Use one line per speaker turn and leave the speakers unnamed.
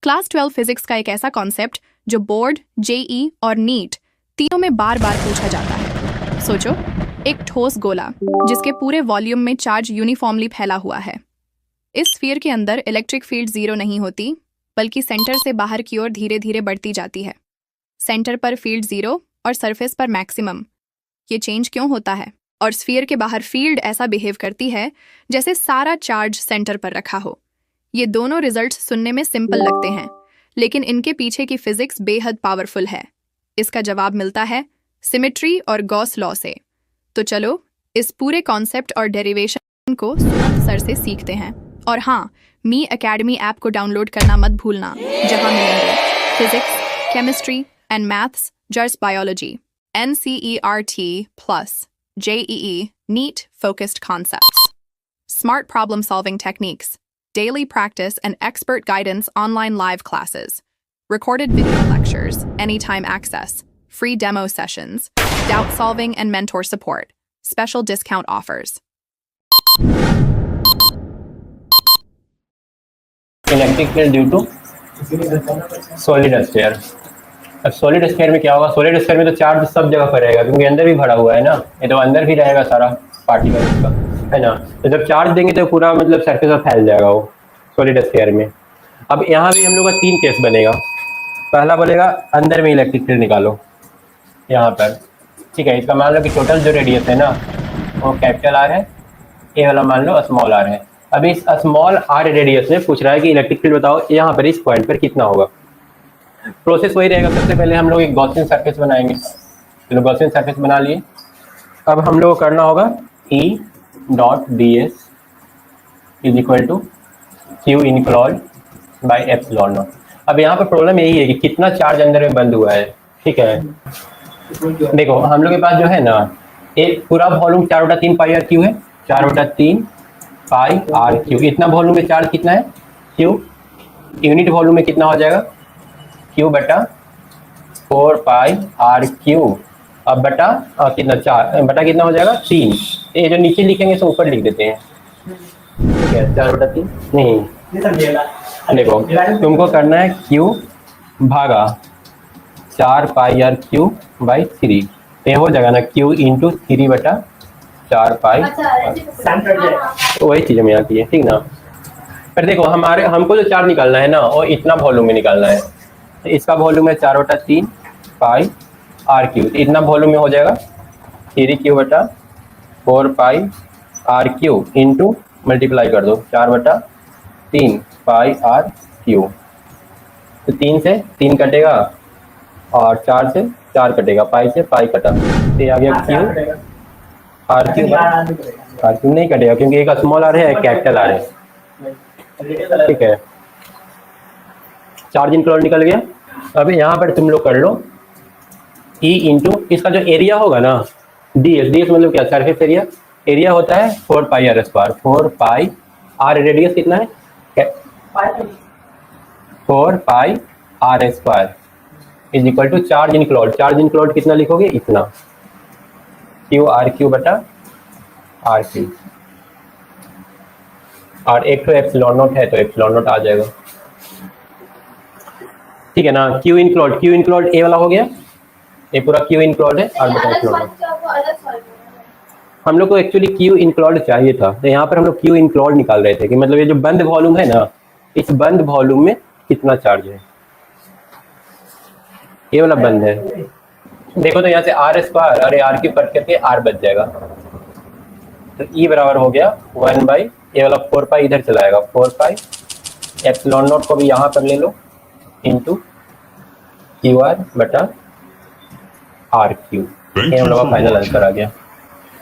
Class 12 physics का एक ऐसा कॉन्सेप्ट जो बोर्ड, जेई और नीट तीनों में बार बार पूछा जाता है। सोचो, एक ठोस गोला जिसके पूरे वॉल्यूम में चार्ज यूनिफॉर्मली फैला हुआ है। इस स्फीयर के अंदर इलेक्ट्रिक फील्ड जीरो नहीं होती, बल्कि सेंटर से बाहर की ओर धीरे धीरे बढ़ती जाती है। सेंटर पर फील्ड जीरो और सरफेस पर मैक्सिमम। ये चेंज क्यों होता है? और स्फीयर के बाहर फील्ड ऐसा बिहेव करती है जैसे सारा चार्ज सेंटर पर रखा हो। ये दोनों रिजल्ट्स सुनने में सिंपल लगते हैं, लेकिन इनके पीछे की फिजिक्स बेहद पावरफुल है। इसका जवाब मिलता है सिमेट्री और गॉस लॉ से। तो चलो इस पूरे कॉन्सेप्ट और डेरिवेशन को सुमंत सर से सीखते हैं। और हाँ, मी एकेडमी ऐप को डाउनलोड करना मत भूलना, जहां मिलेंगे फिजिक्स, केमिस्ट्री एंड मैथ्स, जर्स biology, NCERT plus JEE NEET focused concepts, smart problem solving techniques, daily practice and expert guidance, online live classes, recorded video lectures, anytime access, free demo sessions, doubt solving and mentor support, special discount offers.
Electric field due to solid sphere. अब solid sphere में क्या होगा? Solid sphere में तो charge सब जगह पर रहेगा, क्योंकि अंदर भी भरा हुआ है ना, ये तो अंदर भी रहेगा सारा पार्टिकल इसका, है ना। तो जब चार्ज देंगे तो पूरा मतलब सरफेस पर फैल जाएगा वो सॉलिड स्फीयर में। अब यहाँ भी हम लोग का तीन केस बनेगा। पहला बोलेगा अंदर में इलेक्ट्रिक फील्ड निकालो यहाँ पर, ठीक है। इसका मान लो कि टोटल जो रेडियस है ना वो कैपिटल आर है, ये वाला मान लो स्मॉल आर है। अभी इस स्मॉल आर रेडियस में पूछ रहा है कि इलेक्ट्रिक फील्ड बताओ यहाँ पर इस पॉइंट पर कितना होगा। प्रोसेस वही रहेगा। सबसे पहले हम लोग एक गॉसियन सरफेस बनाएंगे। चलो गॉसियन सरफेस बना लिए। अब हम लोग को करना होगा E dot ds is equal to q enclosed by epsilon naught. अब यहाँ पर प्रॉब्लम यही है कि कितना चार्ज अंदर में बंद हुआ है, ठीक है। देखो हम लोग के पास जो है ना, एक पूरा वॉल्यूम 4/3 पाई आर क्यू है, 4/3 पाई आर क्यू। इतना वॉल्यूम में चार्ज कितना है? क्यू। यूनिट वॉल्यूम में कितना हो जाएगा? क्यू बटा 4 पाई आर क्यू। अब बटा कितना? 4 बटा कितना हो जाएगा? 3। ये जो नीचे लिखेंगे तो ऊपर लिख देते हैं, ठीक है। 4/3 नहीं, देखो तुमको करना है क्यू भागा 4 पाई आर क्यू बाई 3। तो ये हो जाएगा ना क्यू इंटू 3/4 पाई। तो वही चीज़ हमें आती है, ठीक ना। पर देखो हमको जो चार्ज निकालना है ना वो इतना वॉल्यूम में निकालना है। तो इसका वॉल्यूम है 4/3 पाई आर क्यू। इतना वॉल्यूम में हो जाएगा 3q/4 pi r cube into multiply कर दो 4/3 पाई आर क्यू। तो 3 से 3 कटेगा और 4 से 4 कटेगा, पाई से पाई कटा, तो आ गया q r cube. R cube नहीं कटेगा क्योंकि एक स्मॉल आर है, एक कैपिटल आर है, ठीक है। चार्ज इनक्लॉड निकल गया। अब यहाँ पर तुम लोग कर लो E इंटू इसका जो एरिया होगा ना ds मतलब क्या? Surface area. एरिया होता है 4 pi r square. 4 pi r radius कितना है? 4 pi r square is equal to charge enclosed. Charge enclosed कितना लिखोगे? इतना, क्यू आर क्यू बटा आर क्यू। और एक तो एप्सिलॉन नॉट है तो एप्सिलॉन नॉट आ जाएगा, ठीक है ना। क्यू इनक्लॉड ए वाला हो गया, ये पूरा क्यू इनक्लॉड है। और हम लोग को एक्चुअली क्यू इनक्लॉड चाहिए था, तो यहाँ पर हम लोग क्यू इनक्लॉड निकाल रहे थे कि मतलब ये जो बंद वॉल्यूम है ना, इस बंद वॉल्यूम में कितना चार्ज है। ये वाला बंद है, देखो तो यहाँ से आर स्क्वायर और आर क्यू कट करके आर बच जाएगा। तो ई बराबर हो गया 1 बाई ये वाला 4 पाई इधर चलाएगा, 4 पाई एप्सिलॉन नॉट को भी यहाँ पर ले लो इंटू क्यू आर बटा आर क्यू। ये हम लोग का फाइनल आंसर आ गया।